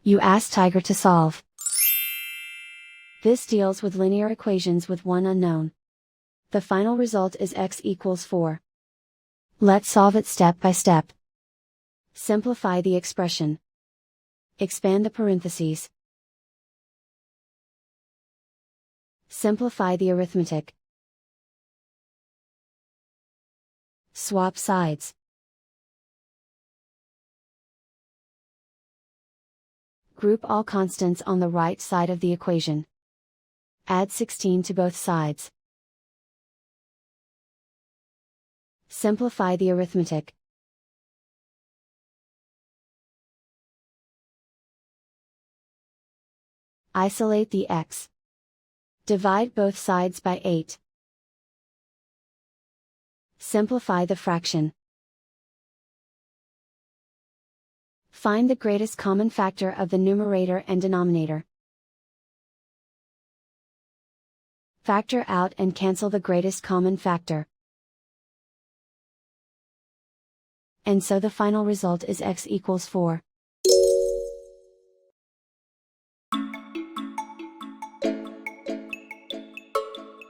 You ask Tiger to solve. This deals with linear equations with one unknown. The final result is x equals 4. Let's solve it step by step. Simplify the expression. Expand the parentheses. Simplify the arithmetic. Swap sides. Group all constants on the right side of the equation. Add 16 to both sides. Simplify the arithmetic. Isolate the x. Divide both sides by 8. Simplify the fraction. Find the greatest common factor of the numerator and denominator. Factor out and cancel the greatest common factor. And so the final result is x equals 4.